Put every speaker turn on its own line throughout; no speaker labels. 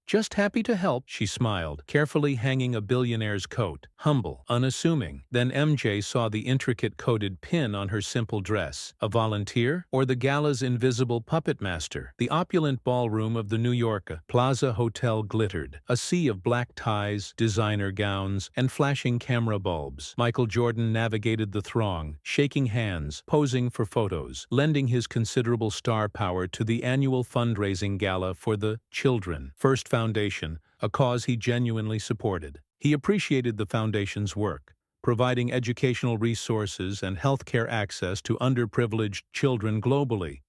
"Just happy to help," she smiled, carefully hanging a billionaire's coat. Humble, unassuming. Then MJ saw the intricate coded pin on her simple dress. A volunteer? Or the gala's invisible puppet master? The opulent ballroom of the New York Plaza Hotel glittered. A sea of black ties, designer gowns, and flashing camera bulbs. Michael Jordan navigated the throng, shaking hands, posing for photos, lending his considerable star power to the annual fundraising gala for the children. First Foundation, a cause he genuinely supported. He appreciated the foundation's work, providing educational resources and healthcare access to underprivileged children globally,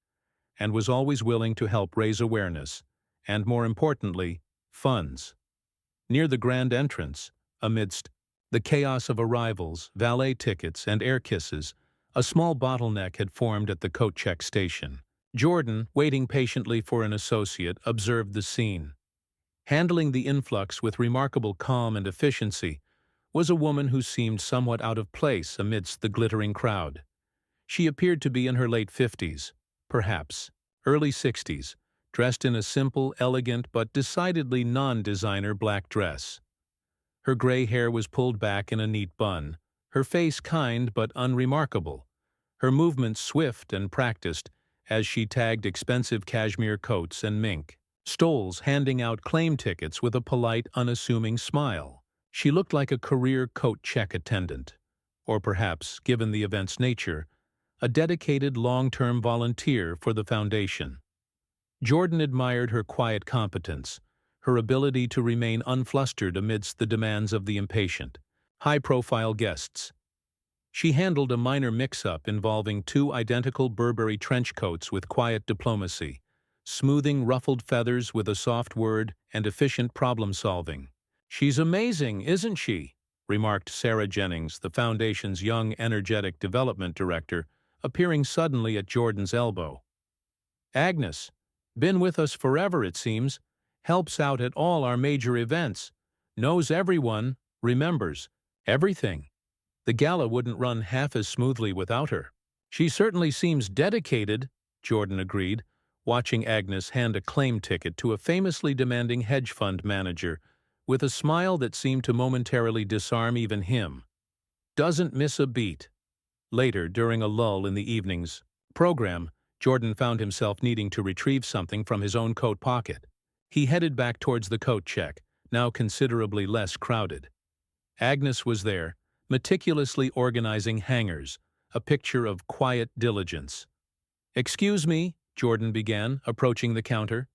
and was always willing to help raise awareness, and more importantly, funds. Near the grand entrance, amidst the chaos of arrivals, valet tickets, and air kisses, a small bottleneck had formed at the coat check station. Jordan, waiting patiently for an associate, observed the scene. Handling the influx with remarkable calm and efficiency was a woman who seemed somewhat out of place amidst the glittering crowd. She appeared to be in her late 50s, perhaps early 60s, dressed in a simple, elegant, but decidedly non-designer black dress. Her gray hair was pulled back in a neat bun, her face kind but unremarkable, her movements swift and practiced as she tagged expensive cashmere coats and mink stoles, handing out claim tickets with a polite, unassuming smile. She looked like a career coat check attendant, or perhaps, given the event's nature, a dedicated long-term volunteer for the foundation. Jordan admired her quiet competence, her ability to remain unflustered amidst the demands of the impatient, high-profile guests. She handled a minor mix-up involving two identical Burberry trench coats with quiet diplomacy, smoothing ruffled feathers with a soft word and efficient problem-solving. "She's amazing, isn't she?" remarked Sarah Jennings, the Foundation's young, energetic development director, appearing suddenly at Jordan's elbow. "Agnes, been with us forever, it seems, helps out at all our major events, knows everyone, remembers everything. The gala wouldn't run half as smoothly without her." "She certainly seems dedicated," Jordan agreed, watching Agnes hand a claim ticket to a famously demanding hedge fund manager with a smile that seemed to momentarily disarm even him. "Doesn't miss a beat." Later, during a lull in the evening's program, Jordan found himself needing to retrieve something from his own coat pocket. He headed back towards the coat check, now considerably less crowded. Agnes was there, meticulously organizing hangers, a picture of quiet diligence. "Excuse me," Jordan began, approaching the counter.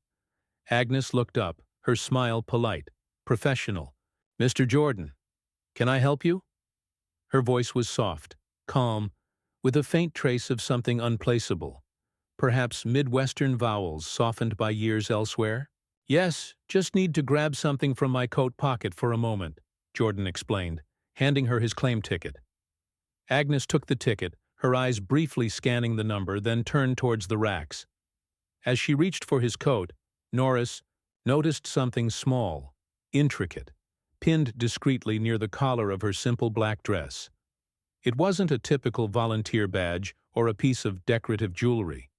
Agnes looked up, her smile polite, professional. "Mr. Jordan, can I help you?" Her voice was soft, calm, with a faint trace of something unplaceable, perhaps Midwestern vowels softened by years elsewhere. "Yes, just need to grab something from my coat pocket for a moment," Jordan explained, handing her his claim ticket. Agnes took the ticket, her eyes briefly scanning the number, then turned towards the racks. As she reached for his coat, Norris noticed something small, intricate, pinned discreetly near the collar of her simple black dress. It wasn't a typical volunteer badge or a piece of decorative jewelry.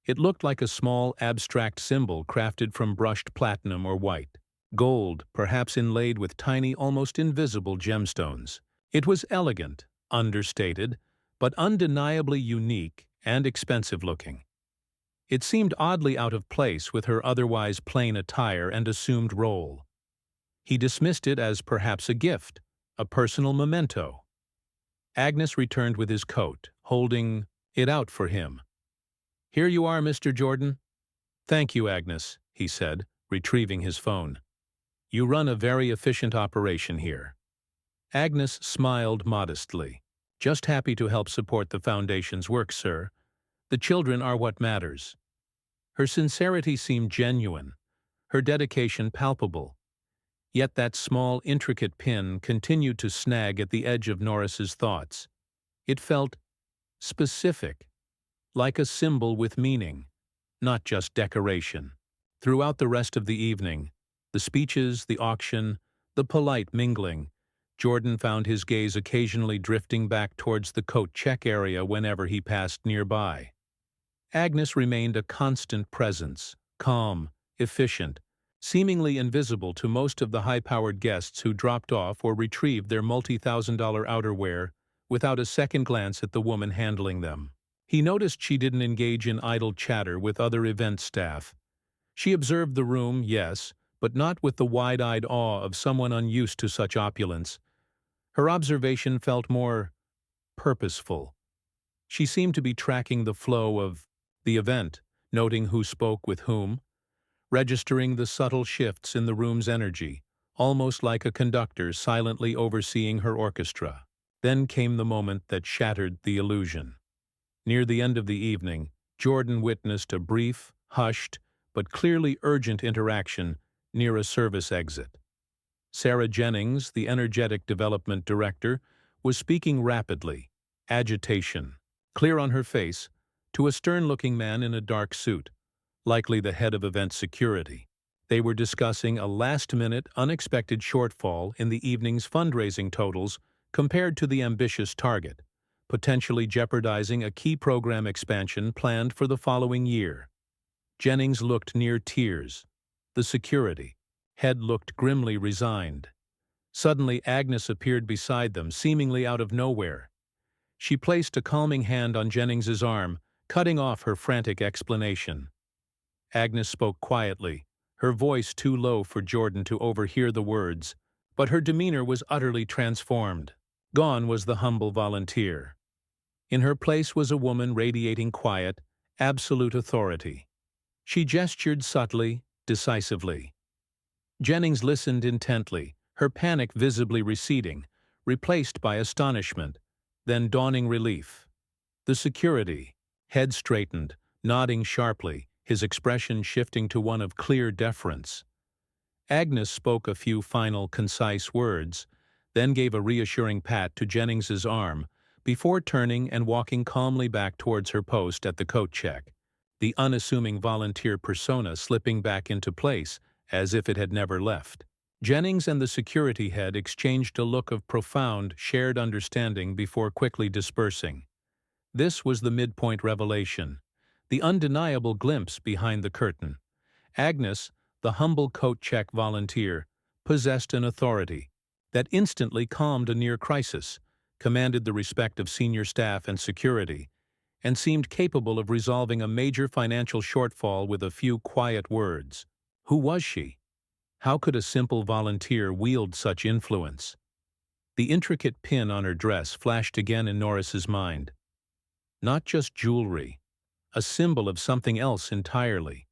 It looked like a small, abstract symbol crafted from brushed platinum or white gold, perhaps inlaid with tiny, almost invisible gemstones. It was elegant, understated, but undeniably unique and expensive-looking. It seemed oddly out of place with her otherwise plain attire and assumed role. He dismissed it as perhaps a gift, a personal memento. Agnes returned with his coat, holding it out for him. "Here you are, Mr. Jordan." "Thank you, Agnes," he said, retrieving his phone. "You run a very efficient operation here." Agnes smiled modestly. "Just happy to help support the Foundation's work, sir. The children are what matters." Her sincerity seemed genuine, her dedication palpable. Yet that small, intricate pin continued to snag at the edge of Norris's thoughts. It felt specific, like a symbol with meaning, not just decoration. Throughout the rest of the evening, the speeches, the auction, the polite mingling, Jordan found his gaze occasionally drifting back towards the coat check area whenever he passed nearby. Agnes remained a constant presence, calm, efficient, seemingly invisible to most of the high-powered guests who dropped off or retrieved their multi-thousand-dollar outerwear without a second glance at the woman handling them. He noticed she didn't engage in idle chatter with other event staff. She observed the room, yes, but not with the wide-eyed awe of someone unused to such opulence. Her observation felt more purposeful. She seemed to be tracking the flow of the event, noting who spoke with whom, registering the subtle shifts in the room's energy, almost like a conductor silently overseeing her orchestra. Then came the moment that shattered the illusion. Near the end of the evening, Jordan witnessed a brief, hushed, but clearly urgent interaction near a service exit. Sarah Jennings, the energetic development director, was speaking rapidly, agitation, clear on her face, to a stern-looking man in a dark suit, likely the head of event security. They were discussing a last-minute, unexpected shortfall in the evening's fundraising totals compared to the ambitious target, potentially jeopardizing a key program expansion planned for the following year. Jennings looked near tears. The security head looked grimly resigned. Suddenly, Agnes appeared beside them, seemingly out of nowhere. She placed a calming hand on Jennings's arm, cutting off her frantic explanation. Agnes spoke quietly, her voice too low for Jordan to overhear the words, but her demeanor was utterly transformed. Gone was the humble volunteer. In her place was a woman radiating quiet, absolute authority. She gestured subtly, decisively. Jennings listened intently, her panic visibly receding, replaced by astonishment, then dawning relief. The security, head straightened, nodding sharply, his expression shifting to one of clear deference. Agnes spoke a few final, concise words, then gave a reassuring pat to Jennings's arm, before turning and walking calmly back towards her post at the coat check, the unassuming volunteer persona slipping back into place as if it had never left. Jennings and the security head exchanged a look of profound, shared understanding before quickly dispersing. This was the midpoint revelation, the undeniable glimpse behind the curtain. Agnes, the humble coat check volunteer, possessed an authority that instantly calmed a near crisis, commanded the respect of senior staff and security, and seemed capable of resolving a major financial shortfall with a few quiet words. Who was she? How could a simple volunteer wield such influence? The intricate pin on her dress flashed again in Norris's mind. Not just jewelry, a symbol of something else entirely.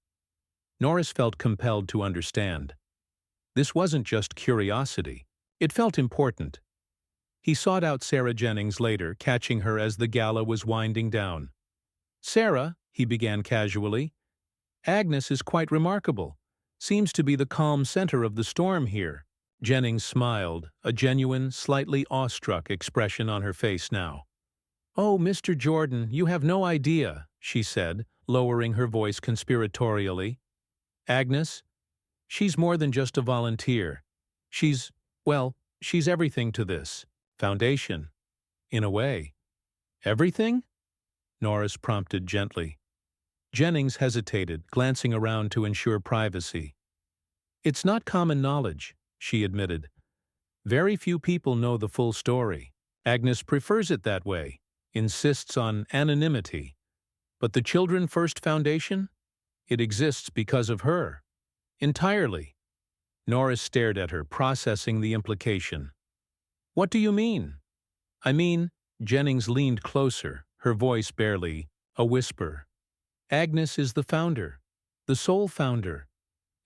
Norris felt compelled to understand. This wasn't just curiosity. It felt important. He sought out Sarah Jennings later, catching her as the gala was winding down. "Sarah," he began casually, "Agnes is quite remarkable. Seems to be the calm center of the storm here." Jennings smiled, a genuine, slightly awestruck expression on her face now. "Oh, Mr. Jordan, you have no idea," she said, lowering her voice conspiratorially. "Agnes, she's more than just a volunteer. She's everything to this foundation. In a way." "Everything?" Norris prompted gently. Jennings hesitated, glancing around to ensure privacy. "It's not common knowledge," she admitted. "Very few people know the full story. Agnes prefers it that way, insists on anonymity. But the Children First Foundation? It exists because of her. Entirely." Norris stared at her, processing the implication. "What do you mean?" "I mean," Jennings leaned closer, her voice barely a whisper. "Agnes is the founder, the sole founder,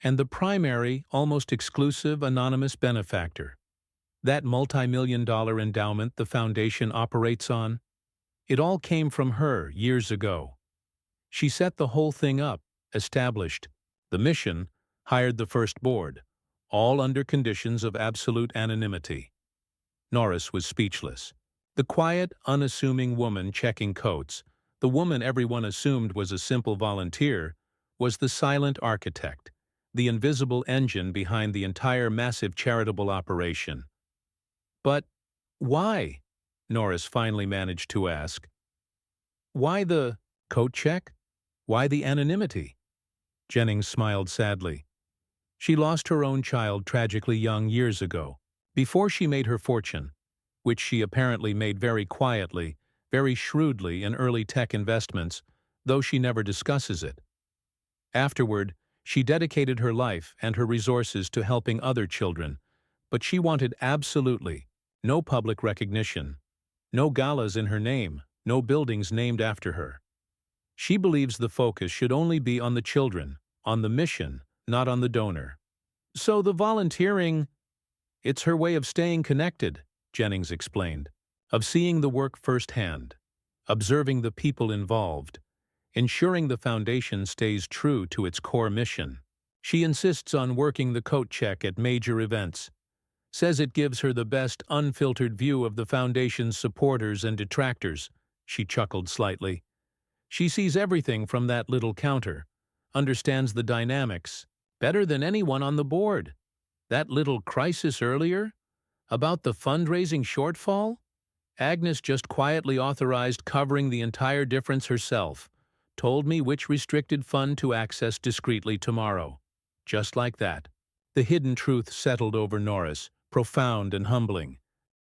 and the primary, almost exclusive anonymous benefactor. That multi-million-dollar endowment the foundation operates on, it all came from her years ago. She set the whole thing up, established the mission, hired the first board, all under conditions of absolute anonymity." Norris was speechless. The quiet, unassuming woman checking coats, the woman everyone assumed was a simple volunteer, was the silent architect, the invisible engine behind the entire massive charitable operation. "But why?" Norris finally managed to ask. "Why the coat check? Why the anonymity?" Jennings smiled sadly. She lost her own child tragically young years ago. Before she made her fortune, which she apparently made very quietly, very shrewdly in early tech investments, though she never discusses it. Afterward, she dedicated her life and her resources to helping other children, but she wanted absolutely no public recognition, no galas in her name, no buildings named after her. She believes the focus should only be on the children, on the mission, not on the donor. So the volunteering, it's her way of staying connected, Jennings explained, of seeing the work firsthand, observing the people involved, ensuring the foundation stays true to its core mission. She insists on working the coat check at major events, says it gives her the best unfiltered view of the foundation's supporters and detractors. She chuckled slightly. She sees everything from that little counter, understands the dynamics, better than anyone on the board. That little crisis earlier, about the fundraising shortfall? Agnes just quietly authorized covering the entire difference herself, told me which restricted fund to access discreetly tomorrow. Just like that. The hidden truth settled over Norris, profound and humbling.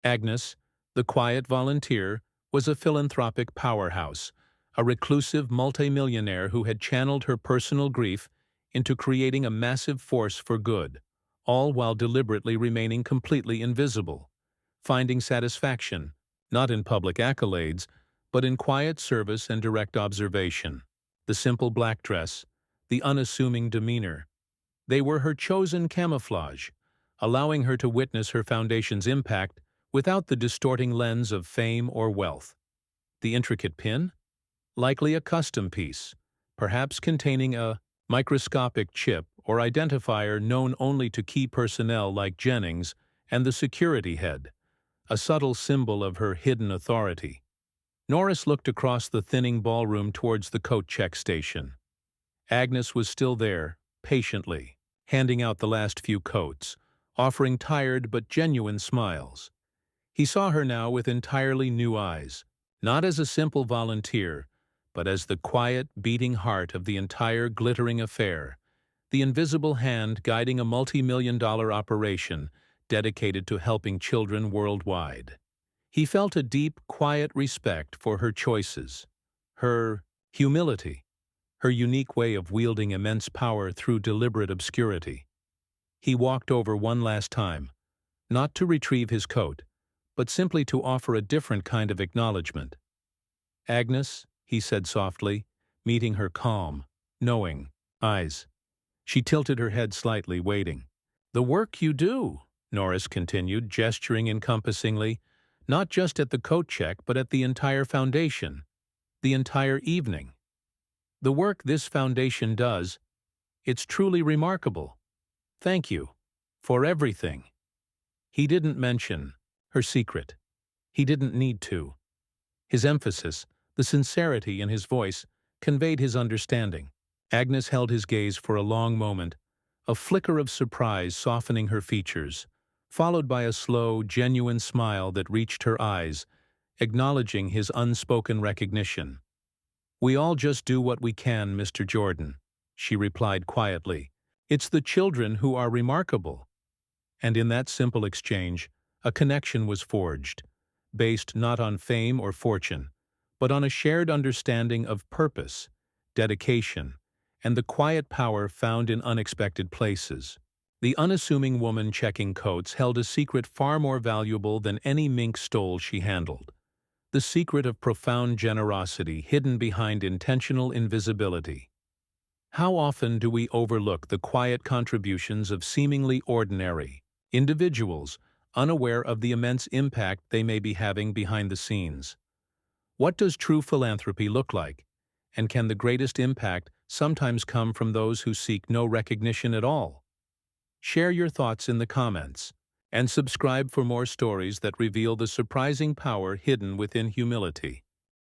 Agnes, the quiet volunteer, was a philanthropic powerhouse, a reclusive multimillionaire who had channeled her personal grief into creating a massive force for good, all while deliberately remaining completely invisible, finding satisfaction, not in public accolades, but in quiet service and direct observation. The simple black dress, the unassuming demeanor, they were her chosen camouflage, allowing her to witness her foundation's impact without the distorting lens of fame or wealth. The intricate pin? Likely a custom piece, perhaps containing a microscopic chip or identifier known only to key personnel like Jennings and the security head, a subtle symbol of her hidden authority. Norris looked across the thinning ballroom towards the coat check station. Agnes was still there, patiently, handing out the last few coats, offering tired but genuine smiles. He saw her now with entirely new eyes, not as a simple volunteer, but as the quiet, beating heart of the entire glittering affair, the invisible hand guiding a multi-million-dollar operation dedicated to helping children worldwide. He felt a deep, quiet respect for her choices, her humility, her unique way of wielding immense power through deliberate obscurity. He walked over one last time, not to retrieve his coat, but simply to offer a different kind of acknowledgement. "Agnes," he said softly, meeting her calm, knowing eyes. She tilted her head slightly, waiting. "The work you do," Norris continued, gesturing encompassingly, "not just at the coat check, but at the entire foundation, the entire evening. The work this foundation does, it's truly remarkable. Thank you. For everything." He didn't mention her secret. He didn't need to. His emphasis, the sincerity in his voice, conveyed his understanding. Agnes held his gaze for a long moment, a flicker of surprise softening her features, followed by a slow, genuine smile that reached her eyes, acknowledging his unspoken recognition. "We all just do what we can, Mr. Jordan," she replied quietly. "It's the children who are remarkable." And in that simple exchange, a connection was forged, based not on fame or fortune, but on a shared understanding of purpose, dedication, and the quiet power found in unexpected places. The unassuming woman checking coats held a secret far more valuable than any mink stole she handled. The secret of profound generosity hidden behind intentional invisibility. How often do we overlook the quiet contributions of seemingly ordinary individuals, unaware of the immense impact they may be having behind the scenes? What does true philanthropy look like? And can the greatest impact sometimes come from those who seek no recognition at all? Share your thoughts in the comments, and subscribe for more stories that reveal the surprising power hidden within humility.